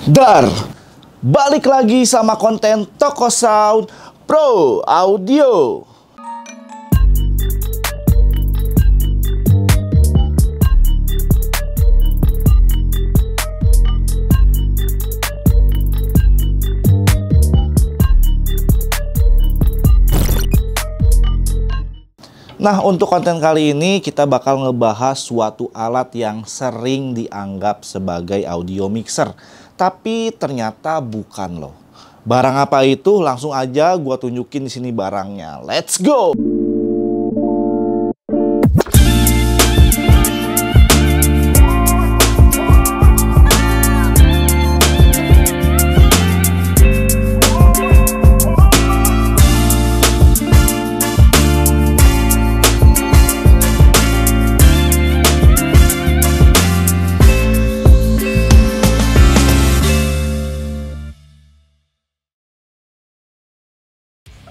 Dar, balik lagi sama konten Toko Sound Pro Audio. Nah, untuk konten kali ini kita bakal ngebahas suatu alat yang sering dianggap sebagai audio mixer, tapi ternyata bukan loh. Barang apa itu? Langsung aja gua tunjukin di sini barangnya. Let's go.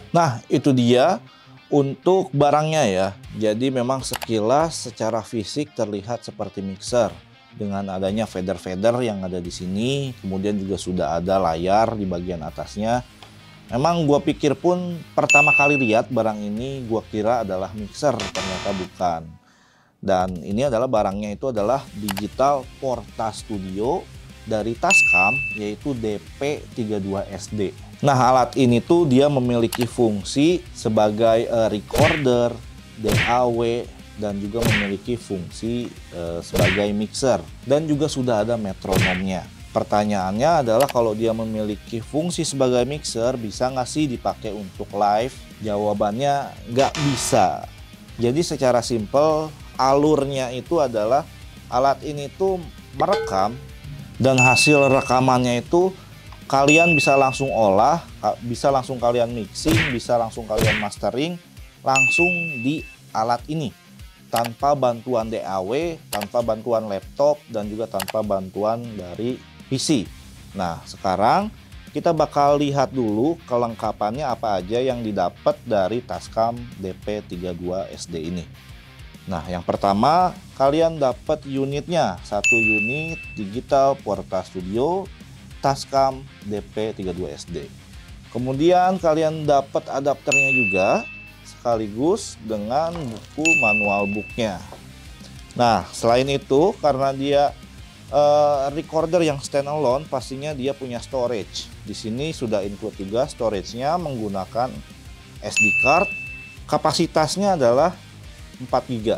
Nah, itu dia untuk barangnya ya. Jadi memang sekilas secara fisik terlihat seperti mixer dengan adanya fader-fader yang ada di sini. Kemudian juga sudah ada layar di bagian atasnya. Memang gua pikir pun pertama kali lihat barang ini gua kira adalah mixer, ternyata bukan. Dan ini adalah barangnya itu adalah Digital Portastudio dari Tascam, yaitu DP32SD. Nah, alat ini tuh dia memiliki fungsi sebagai recorder, DAW, dan juga memiliki fungsi sebagai mixer. Dan juga sudah ada metronomnya. Pertanyaannya adalah kalau dia memiliki fungsi sebagai mixer, bisa nggak sih dipakai untuk live? Jawabannya nggak bisa. Jadi secara simpel, alurnya itu adalah alat ini tuh merekam, dan hasil rekamannya itu kalian bisa langsung olah, bisa langsung kalian mixing, bisa langsung kalian mastering langsung di alat ini tanpa bantuan DAW, tanpa bantuan laptop, dan juga tanpa bantuan dari PC. Nah, sekarang kita bakal lihat dulu kelengkapannya apa aja yang didapat dari Tascam DP32SD ini. Nah, yang pertama kalian dapat unitnya, satu unit Digital Portastudio Tascam DP32SD. Kemudian kalian dapat adapternya juga sekaligus dengan buku manual booknya. Nah, selain itu karena dia recorder yang standalone, pastinya dia punya storage. Di sini sudah include juga storage-nya menggunakan SD card. Kapasitasnya adalah 4 GB.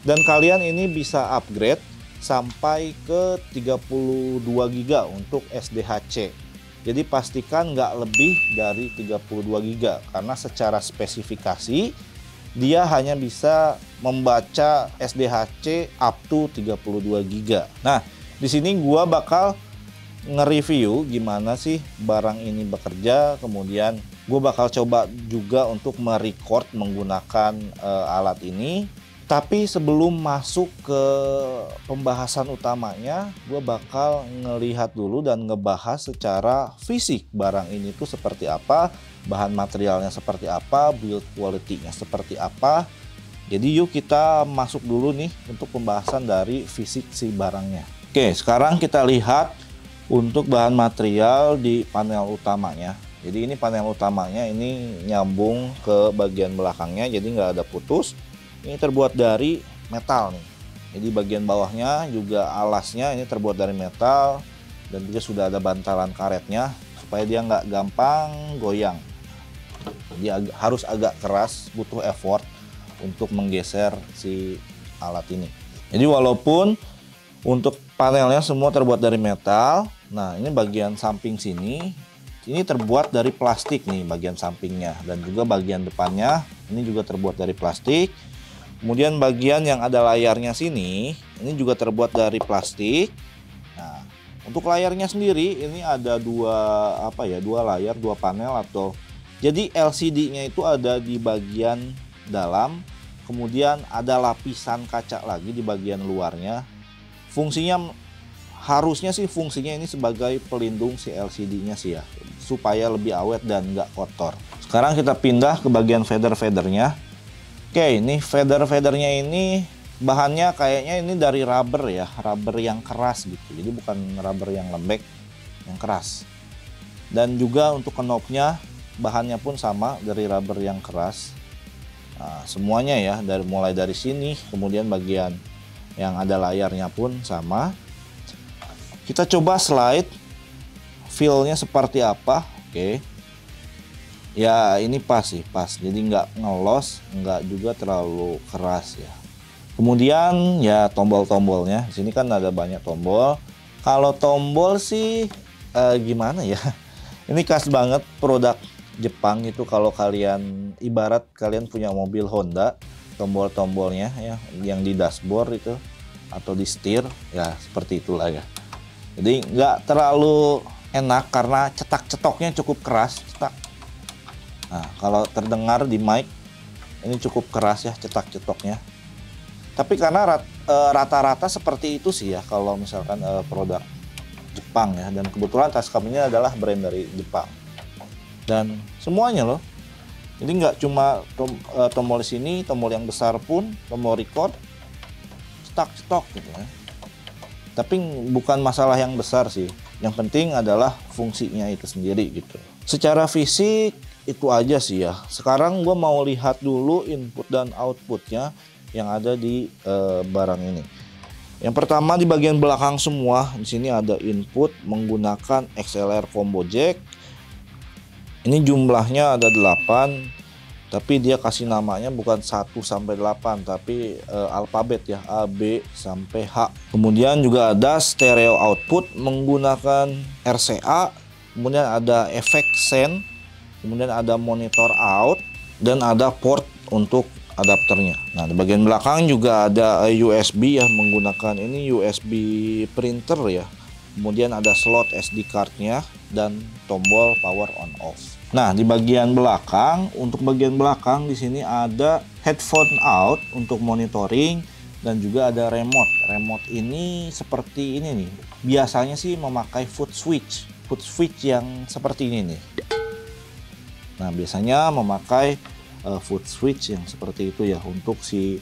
Dan kalian ini bisa upgrade sampai ke 32 GB untuk SDHC. Jadi pastikan nggak lebih dari 32 GB karena secara spesifikasi dia hanya bisa membaca SDHC up to 32 GB. Nah, di sini gua bakal nge-review gimana sih barang ini bekerja, kemudian gua bakal coba juga untuk merecord menggunakan alat ini. Tapi sebelum masuk ke pembahasan utamanya, gue bakal ngelihat dulu dan ngebahas secara fisik barang ini tuh seperti apa, bahan materialnya seperti apa, build quality-nya seperti apa. Jadi yuk kita masuk dulu nih untuk pembahasan dari fisik si barangnya. Oke, sekarang kita lihat untuk bahan material di panel utamanya. Jadi ini panel utamanya ini nyambung ke bagian belakangnya, jadi nggak ada putus. Ini terbuat dari metal nih. Jadi bagian bawahnya juga alasnya ini terbuat dari metal, dan juga sudah ada bantalan karetnya supaya dia nggak gampang goyang. Dia harus agak keras, butuh effort untuk menggeser si alat ini. Jadi walaupun untuk panelnya semua terbuat dari metal, nah ini bagian samping sini ini terbuat dari plastik nih bagian sampingnya, dan juga bagian depannya ini juga terbuat dari plastik. Kemudian bagian yang ada layarnya sini, ini juga terbuat dari plastik. Nah, untuk layarnya sendiri ini ada dua layar, dua panel atau jadi LCD-nya itu ada di bagian dalam, kemudian ada lapisan kaca lagi di bagian luarnya. Fungsinya harusnya sih fungsinya ini sebagai pelindung si LCD-nya sih ya, supaya lebih awet dan nggak kotor. Sekarang kita pindah ke bagian fader-fadernya. Oke, ini fader-fadernya ini bahannya kayaknya ini dari rubber ya, rubber yang keras gitu. Jadi bukan rubber yang lembek. yang keras. Dan juga untuk knobnya bahannya pun sama dari rubber yang keras. Nah, semuanya ya, mulai dari sini, kemudian bagian yang ada layarnya pun sama. Kita coba slide feel-nya seperti apa. Oke. Ya ini pas sih, pas. Jadi nggak ngelos, nggak juga terlalu keras ya. Kemudian ya tombol-tombolnya. Di sini kan ada banyak tombol. Kalau tombol sih gimana ya? Ini khas banget produk Jepang itu. Kalau kalian ibarat kalian punya mobil Honda, tombol-tombolnya ya yang di dashboard itu atau di setir ya seperti itulah ya. Jadi nggak terlalu enak karena cetak-cetoknya cukup keras. Cetak. Nah, kalau terdengar di mic ini cukup keras ya cetak-cetoknya. Tapi karena rata-rata seperti itu sih ya kalau misalkan produk Jepang ya. Dan kebetulan Tascam ini adalah brand dari Jepang. Dan semuanya loh. Jadi nggak cuma tombol di sini, tombol yang besar pun, tombol record, cetak-cetok gitu ya. Tapi bukan masalah yang besar sih. Yang penting adalah fungsinya itu sendiri gitu. Secara fisik itu aja sih ya. Sekarang gue mau lihat dulu input dan outputnya yang ada di barang ini. Yang pertama di bagian belakang semua, di sini ada input menggunakan XLR combo jack. Ini jumlahnya ada 8, tapi dia kasih namanya bukan 1 sampai 8, tapi alfabet ya, A, B sampai H. Kemudian juga ada stereo output menggunakan RCA, kemudian ada efek send, kemudian ada monitor out, dan ada port untuk adapternya. Nah, di bagian belakang juga ada USB ya, menggunakan ini USB printer ya. Kemudian ada slot SD cardnya dan tombol power on off. Nah, di bagian belakang, untuk bagian belakang di sini ada headphone out untuk monitoring dan juga ada remote. Remote ini seperti ini nih. Biasanya sih memakai foot switch yang seperti ini nih. Nah, biasanya memakai foot switch yang seperti itu ya untuk si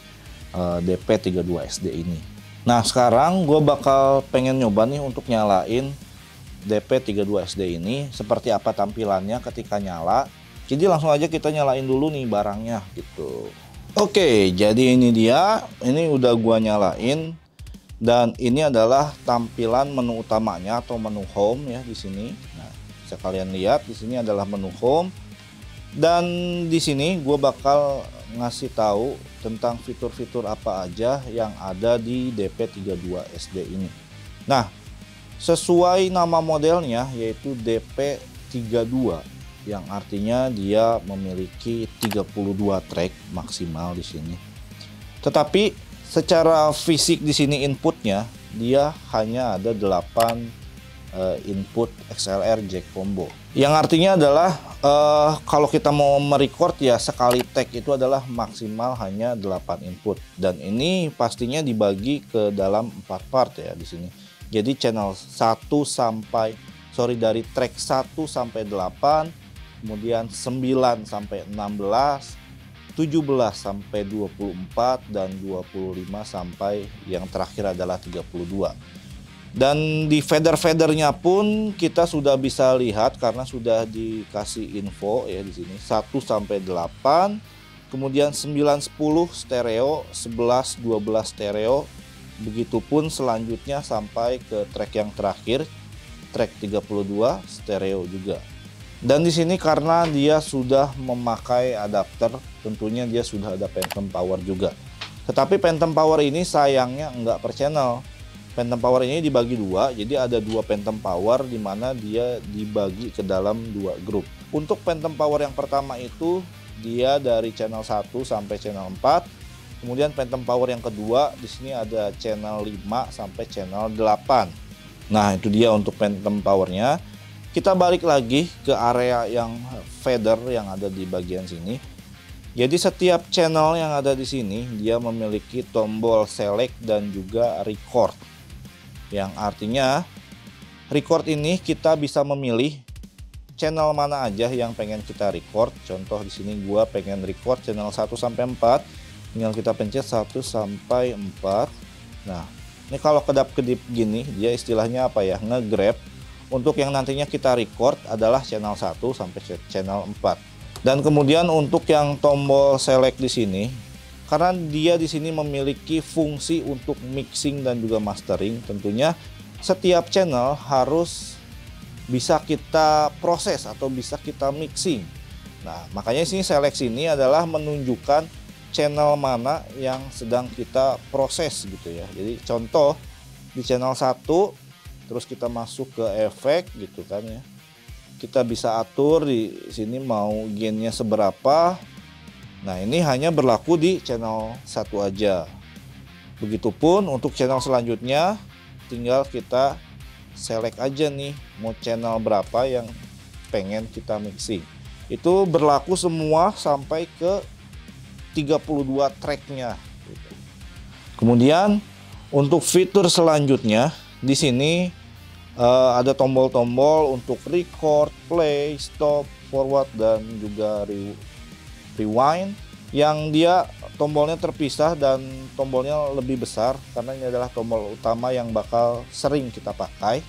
DP32SD ini. Nah, sekarang gue bakal pengen nyoba nih untuk nyalain DP32SD ini seperti apa tampilannya ketika nyala. Jadi langsung aja kita nyalain dulu nih barangnya gitu. Oke, jadi ini dia. Ini udah gua nyalain dan ini adalah tampilan menu utamanya atau menu home ya di sini. Nah, bisa kalian lihat di sini adalah menu home. Dan di sini gue bakal ngasih tahu tentang fitur-fitur apa aja yang ada di DP32SD ini. Nah, sesuai nama modelnya yaitu DP32 yang artinya dia memiliki 32 track maksimal di sini. Tetapi secara fisik di sini inputnya dia hanya ada 8 input XLR jack combo. Yang artinya adalah kalau kita mau merecord ya sekali tag itu adalah maksimal hanya 8 input. Dan ini pastinya dibagi ke dalam 4 part ya di sini. Jadi channel 1 sampai dari track 1 sampai 8, kemudian 9 sampai 16, 17 sampai 24 dan 25 sampai yang terakhir adalah 32. Dan di fader-fadernya pun kita sudah bisa lihat karena sudah dikasih info ya di sini 1 sampai 8, kemudian 9 10 stereo, 11 12 stereo. Begitupun selanjutnya sampai ke track yang terakhir, track 32 stereo juga. Dan di sini karena dia sudah memakai adapter, tentunya dia sudah ada phantom power juga. Tetapi phantom power ini sayangnya enggak per channel. Phantom power ini dibagi dua, jadi ada 2 phantom power di mana dia dibagi ke dalam 2 grup. Untuk phantom power yang pertama itu dia dari channel 1 sampai channel 4. Kemudian phantom power yang kedua di sini ada channel 5 sampai channel 8. Nah, itu dia untuk phantom powernya. Kita balik lagi ke area yang fader yang ada di bagian sini. Jadi setiap channel yang ada di sini dia memiliki tombol select dan juga record. Yang artinya record ini kita bisa memilih channel mana aja yang pengen kita record. Contoh di sini gua pengen record channel 1 sampai 4. Tinggal kita pencet 1 sampai 4. Nah, ini kalau kedap-kedip gini dia istilahnya apa ya? Nge-grab Untuk yang nantinya kita record adalah channel 1 sampai channel 4. Dan kemudian untuk yang tombol select di sini, karena dia di sini memiliki fungsi untuk mixing dan juga mastering, tentunya setiap channel harus bisa kita proses atau bisa kita mixing. Nah, makanya sini select ini adalah menunjukkan channel mana yang sedang kita proses gitu ya. Jadi contoh di channel 1 terus kita masuk ke efek gitu kan ya. Kita bisa atur di sini mau gainnya seberapa. Nah, ini hanya berlaku di channel 1 aja. Begitupun untuk channel selanjutnya, tinggal kita select aja nih mau channel berapa yang pengen kita mixing. Itu berlaku semua sampai ke 32 tracknya. Kemudian untuk fitur selanjutnya di sini ada tombol-tombol untuk record, play, stop, forward dan juga rewind, yang dia tombolnya terpisah dan tombolnya lebih besar karena ini adalah tombol utama yang bakal sering kita pakai.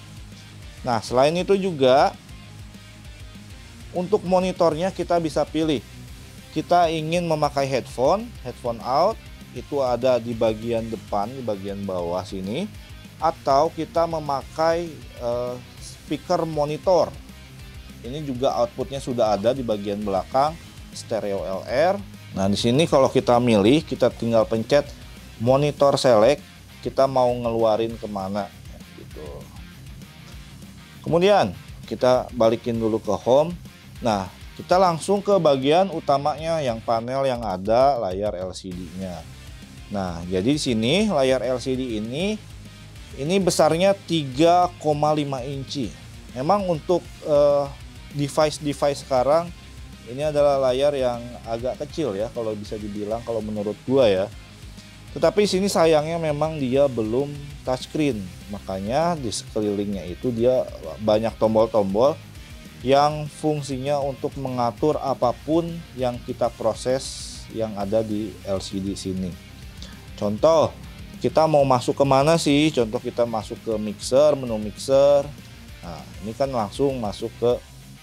Nah, selain itu juga untuk monitornya kita bisa pilih. Kita ingin memakai headphone out, itu ada di bagian depan, di bagian bawah sini, atau kita memakai speaker monitor. Ini juga outputnya sudah ada di bagian belakang, stereo LR. Nah, di sini kalau kita milih, kita tinggal pencet monitor select, kita mau ngeluarin kemana gitu. Kemudian kita balikin dulu ke home. Nah, kita langsung ke bagian utamanya yang panel yang ada layar LCD-nya. Nah, jadi di sini layar LCD ini besarnya 3,5 inci. Memang untuk device-device sekarang ini adalah layar yang agak kecil ya, kalau bisa dibilang, kalau menurut gua ya. Tetapi sini sayangnya memang dia belum touchscreen, makanya di sekelilingnya itu dia banyak tombol-tombol yang fungsinya untuk mengatur apapun yang kita proses yang ada di LCD sini. Contoh, kita mau masuk ke mana sih? Contoh kita masuk ke mixer, menu mixer. Nah, ini kan langsung masuk ke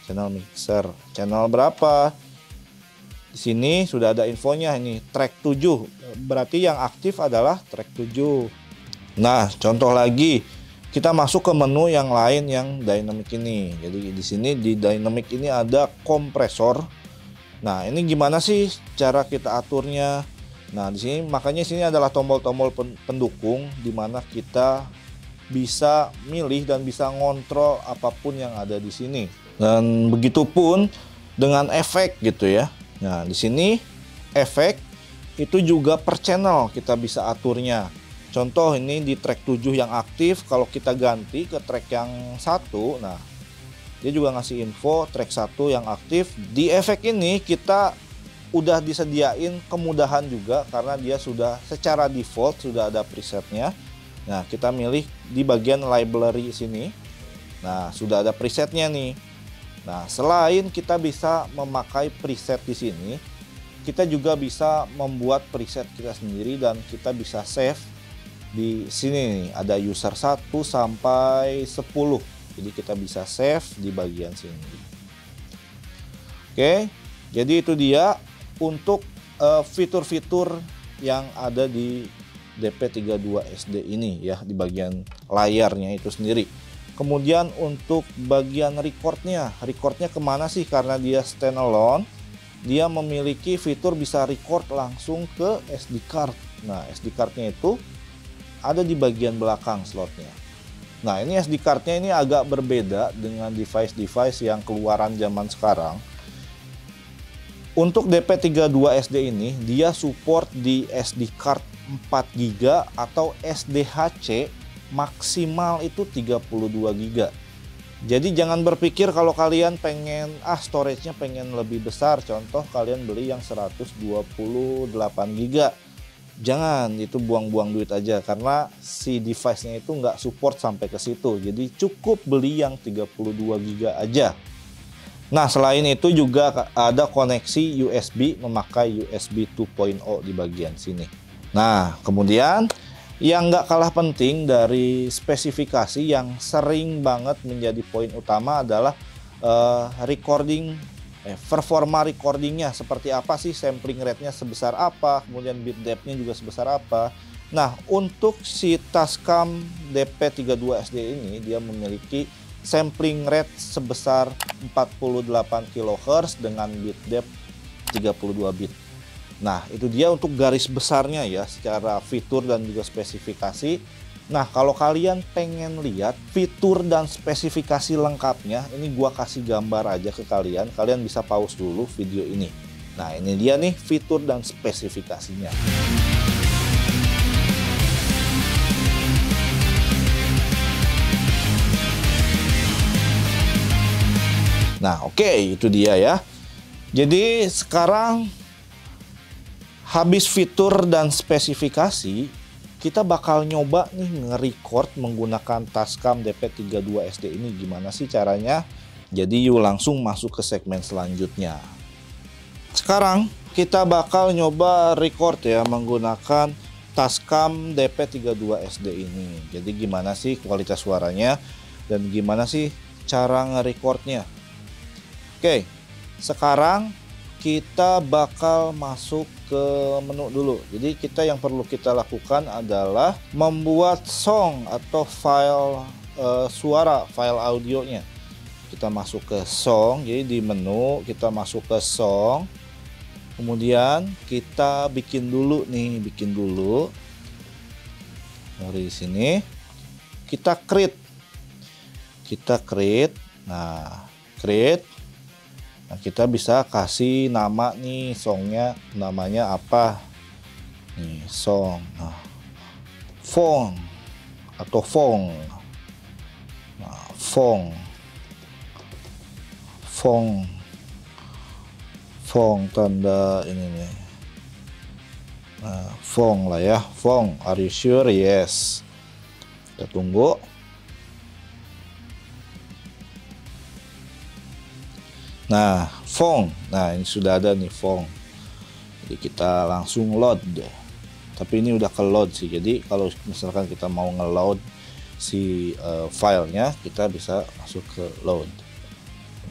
channel mixer. Channel berapa? Di sini sudah ada infonya, ini track 7. Berarti yang aktif adalah track 7. Nah, contoh lagi, kita masuk ke menu yang lain yang dynamic ini. Jadi di sini di dynamic ini ada kompresor. Nah, ini gimana sih cara kita aturnya? Nah, di sini makanya sini adalah tombol-tombol pendukung di mana kita bisa milih dan bisa ngontrol apapun yang ada di sini. Dan begitupun dengan efek gitu ya. Nah, di sini efek itu juga per channel kita bisa aturnya. Contoh ini di track 7 yang aktif, kalau kita ganti ke track yang 1, nah dia juga ngasih info track 1 yang aktif. Di efek ini kita udah disediain kemudahan juga karena dia sudah secara default sudah ada presetnya. Nah, kita milih di bagian library sini. Nah, sudah ada presetnya nih. Nah, selain kita bisa memakai preset di sini, kita juga bisa membuat preset kita sendiri dan kita bisa save di sini nih. Ada user 1 sampai 10. Jadi kita bisa save di bagian sini. Oke, jadi itu dia untuk fitur-fitur yang ada di DP32SD ini ya, di bagian layarnya itu sendiri. Kemudian untuk bagian recordnya kemana sih? Karena dia standalone, dia memiliki fitur bisa record langsung ke SD card. Nah, SD cardnya itu ada di bagian belakang slotnya. Nah, ini SD cardnya ini agak berbeda dengan device-device yang keluaran zaman sekarang. Untuk DP32SD ini dia support di SD card 4 GB atau SDHC maksimal itu 32 GB. Jadi jangan berpikir kalau kalian pengen storage-nya pengen lebih besar, contoh kalian beli yang 128 GB. Jangan, itu buang-buang duit aja karena si device-nya itu nggak support sampai ke situ. Jadi cukup beli yang 32 GB aja. Nah, selain itu juga ada koneksi USB memakai USB 2.0 di bagian sini. Nah, kemudian Yang nggak kalah penting dari spesifikasi yang sering banget menjadi poin utama adalah performa recordingnya seperti apa sih, sampling rate-nya sebesar apa, kemudian bit depth-nya juga sebesar apa. Nah, untuk si Tascam DP32SD ini dia memiliki sampling rate sebesar 48 kHz dengan bit depth 32 bit. Nah, itu dia untuk garis besarnya ya, secara fitur dan juga spesifikasi. Nah, kalau kalian pengen lihat fitur dan spesifikasi lengkapnya, ini gua kasih gambar aja ke kalian. Kalian bisa pause dulu video ini. Nah, ini dia nih fitur dan spesifikasinya. Nah, oke, itu dia ya. Jadi sekarang habis fitur dan spesifikasi, kita bakal nyoba nih nge-record menggunakan Tascam DP32SD ini. Gimana sih caranya? Jadi yuk langsung masuk ke segmen selanjutnya. Sekarang kita bakal nyoba record ya menggunakan Tascam DP32SD ini. Jadi gimana sih kualitas suaranya dan gimana sih cara nge-recordnya? Oke, sekarang kita bakal masuk ke menu dulu. Jadi yang perlu kita lakukan adalah membuat song atau file suara, file audionya. Kita masuk ke song, jadi di menu kita masuk ke song. Kemudian kita bikin dulu dari sini. Kita create. Nah, create. Nah, kita bisa kasih nama nih songnya, namanya apa nih, song, nah, Fong atau Fong, nah, Fong tanda ini nih, nah, Fong lah ya, Fong, are you sure? Yes, kita tunggu. Nah, Fong. Nah, ini sudah ada nih Fong. Jadi kita langsung load deh. Tapi ini udah ke load sih. Jadi kalau misalkan kita mau nge-load si filenya, kita bisa masuk ke load.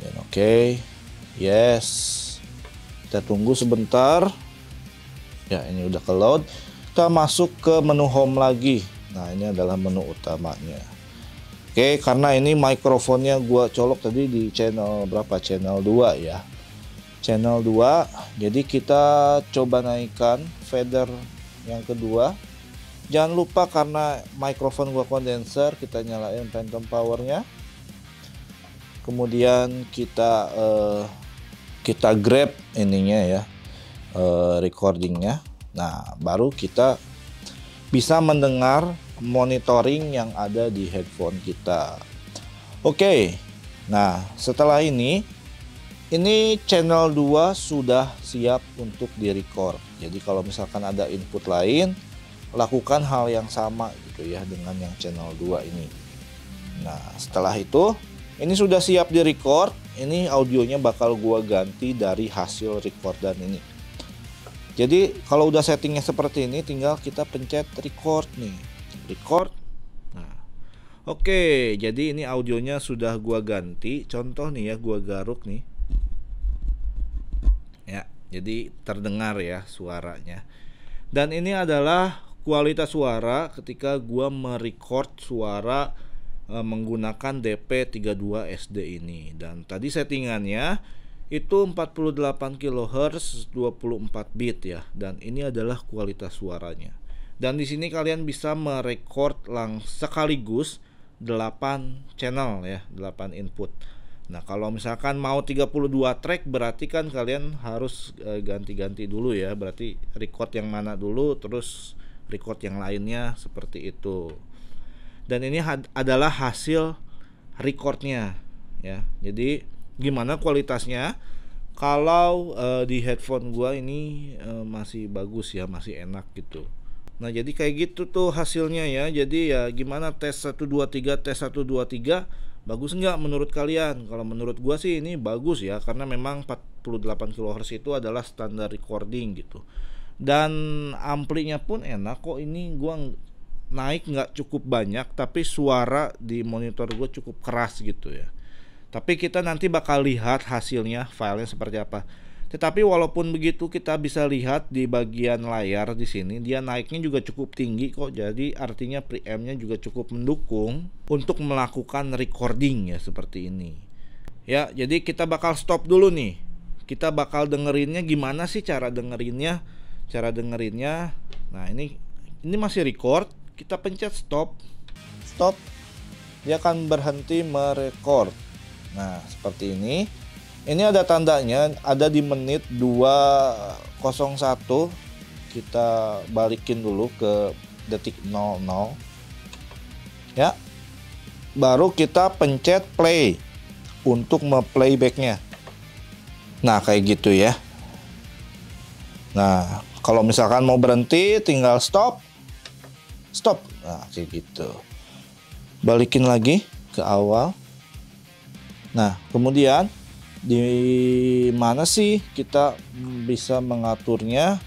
Dan oke. Yes. Kita tunggu sebentar. Ya, ini udah ke load. Kita masuk ke menu home lagi. Nah, ini adalah menu utamanya. Oke, karena ini mikrofonnya gua colok tadi di channel berapa? Channel 2 ya. Channel 2. Jadi kita coba naikkan fader yang kedua. Jangan lupa karena mikrofon gua kondenser, kita nyalain phantom powernya. Kemudian kita grab ininya ya, recordingnya. Nah, baru kita bisa mendengar monitoring yang ada di headphone kita. Oke. Nah, setelah ini channel 2 sudah siap untuk di-record. Jadi kalau misalkan ada input lain, lakukan hal yang sama gitu ya dengan yang channel 2 ini. Nah, setelah itu ini sudah siap di-record. Ini audionya bakal gua ganti dari hasil recordan ini. Jadi kalau udah settingnya seperti ini, tinggal kita pencet record nih. Record. Nah, oke, jadi ini audionya sudah gua ganti. Contoh nih ya, gua garuk nih. Ya, jadi terdengar ya suaranya. Dan ini adalah kualitas suara ketika gua merecord suara menggunakan DP32SD ini. Dan tadi settingannya itu 48 kHz 24 bit ya. Dan ini adalah kualitas suaranya. Dan di sini kalian bisa merecord sekaligus 8 channel ya, 8 input. Nah, kalau misalkan mau 32 track berarti kan kalian harus ganti-ganti dulu ya. Berarti record yang mana dulu terus record yang lainnya seperti itu. Dan ini adalah hasil recordnya ya. Jadi gimana kualitasnya? Kalau di headphone gua ini masih bagus ya, masih enak gitu. Nah, jadi kayak gitu tuh hasilnya ya. Jadi ya gimana tes 1 2 3 tes 1 2 3 bagus nggak menurut kalian? Kalau menurut gua sih ini bagus ya, karena memang 48 kHz itu adalah standar recording gitu. Dan amplinya pun enak kok, ini gua naik nggak cukup banyak, tapi suara di monitor gue cukup keras gitu ya. Tapi kita nanti bakal lihat hasilnya, filenya seperti apa. Tetapi walaupun begitu, kita bisa lihat di bagian layar di sini dia naiknya juga cukup tinggi kok. Jadi artinya preampnya juga cukup mendukung untuk melakukan recording ya seperti ini. Ya, jadi kita bakal stop dulu nih. Kita bakal dengerinnya gimana sih cara dengerinnya? Cara dengerinnya, nah ini masih record. Kita pencet stop. Stop. Dia akan berhenti merekord. Nah, seperti ini. Ini ada tandanya, ada di menit 2:01. Kita balikin dulu ke detik 00. Ya. Baru kita pencet play untuk me-playbacknya. Nah, kayak gitu ya. Nah, kalau misalkan mau berhenti tinggal stop. Stop. Nah, kayak gitu. Balikin lagi ke awal. Nah, kemudian di mana sih kita bisa mengaturnya?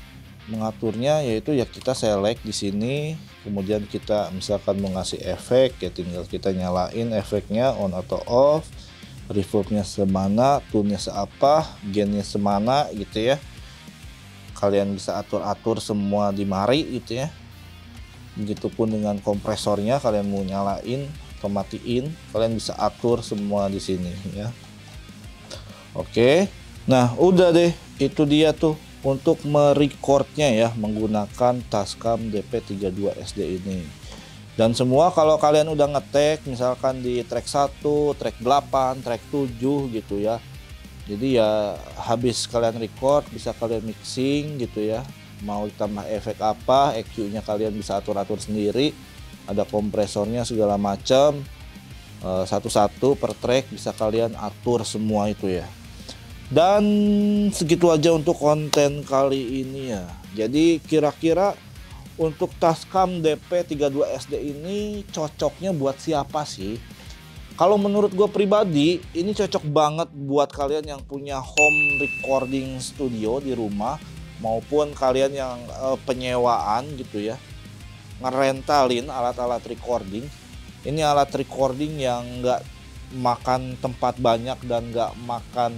Mengaturnya yaitu ya kita select di sini, kemudian kita misalkan mau ngasih efek ya tinggal kita nyalain efeknya on atau off, reverbnya semana, tune-nya seapa, gain-nya semana gitu ya. Kalian bisa atur-atur semua di mari gitu ya. Begitupun dengan kompresornya, kalian mau nyalain atau matiin, kalian bisa atur semua di sini ya. Oke, nah udah deh, itu dia tuh untuk merecordnya ya menggunakan Tascam DP32SD ini. Dan semua kalau kalian udah ngetek misalkan di track 1, track 8, track 7 gitu ya. Jadi ya habis kalian record bisa kalian mixing gitu ya. Mau tambah efek apa, EQ-nya kalian bisa atur-atur sendiri. Ada kompresornya segala macam. Satu-satu per track bisa kalian atur semua itu ya. Dan segitu aja untuk konten kali ini ya. Jadi kira-kira untuk Tascam DP32SD ini cocoknya buat siapa sih? Kalau menurut gue pribadi ini cocok banget buat kalian yang punya home recording studio di rumah, maupun kalian yang penyewaan gitu ya, ngerentalin alat-alat recording. Ini alat recording yang nggak makan tempat banyak dan nggak makan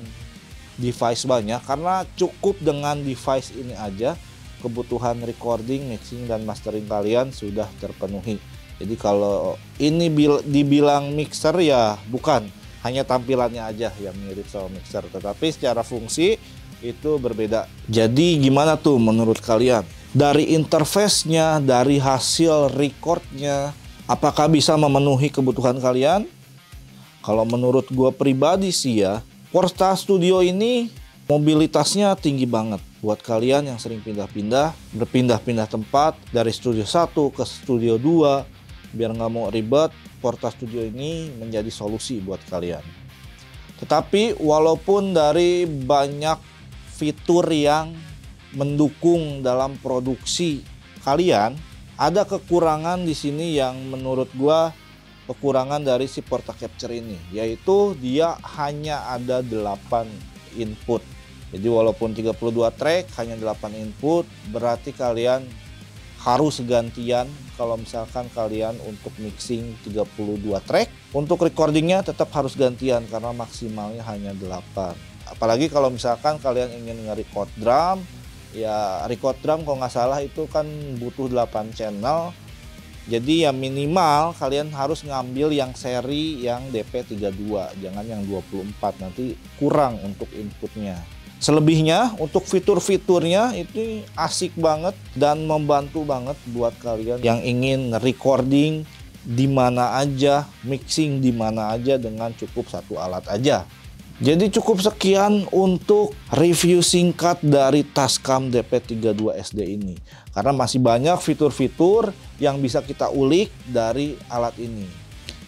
device banyak, karena cukup dengan device ini aja kebutuhan recording, mixing, dan mastering kalian sudah terpenuhi. Jadi kalau ini dibilang mixer ya bukan, hanya tampilannya aja yang mirip sama mixer, tetapi secara fungsi itu berbeda. Jadi gimana tuh menurut kalian? Dari interface-nya, dari hasil recordnya, apakah bisa memenuhi kebutuhan kalian? Kalau menurut gue pribadi sih ya, Porta Studio ini mobilitasnya tinggi banget buat kalian yang sering pindah-pindah, berpindah-pindah tempat dari studio 1 ke studio 2, biar nggak mau ribet, Porta Studio ini menjadi solusi buat kalian. Tetapi walaupun dari banyak fitur yang mendukung dalam produksi kalian, ada kekurangan di sini yang menurut gua kekurangan dari si Porta Capture ini, yaitu dia hanya ada 8 input. Jadi walaupun 32 track hanya 8 input, berarti kalian harus gantian kalau misalkan kalian untuk mixing 32 track. Untuk recordingnya tetap harus gantian karena maksimalnya hanya 8. Apalagi kalau misalkan kalian ingin nge-record drum, ya record drum kalau nggak salah itu kan butuh 8 channel. Jadi ya minimal kalian harus ngambil yang seri yang DP32, jangan yang 24, nanti kurang untuk inputnya. Selebihnya untuk fitur-fiturnya itu asik banget dan membantu banget buat kalian yang ingin recording di mana aja, mixing di mana aja dengan cukup satu alat aja. Jadi cukup sekian untuk review singkat dari Tascam DP32SD ini. Karena masih banyak fitur-fitur yang bisa kita ulik dari alat ini.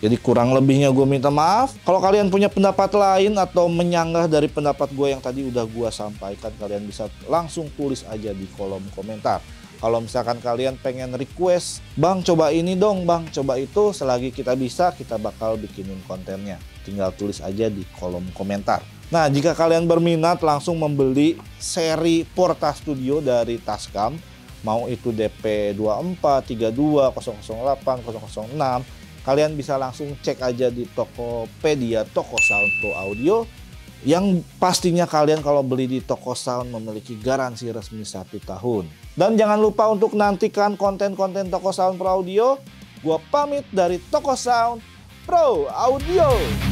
Jadi kurang lebihnya gue minta maaf. Kalau kalian punya pendapat lain atau menyanggah dari pendapat gue yang tadi udah gue sampaikan, kalian bisa langsung tulis aja di kolom komentar. Kalau misalkan kalian pengen request, Bang coba ini dong, Bang coba itu, selagi kita bisa kita bakal bikinin kontennya. Tinggal tulis aja di kolom komentar. Nah, jika kalian berminat langsung membeli seri Porta Studio dari Tascam, Mau itu DP 24, 32, 008, 006, kalian bisa langsung cek aja di Tokopedia Toko Sound Pro Audio. Yang pastinya kalian kalau beli di toko sound memiliki garansi resmi 1 tahun. Dan jangan lupa untuk nantikan konten-konten Toko Sound Pro Audio. Gua pamit dari Toko Sound Pro Audio.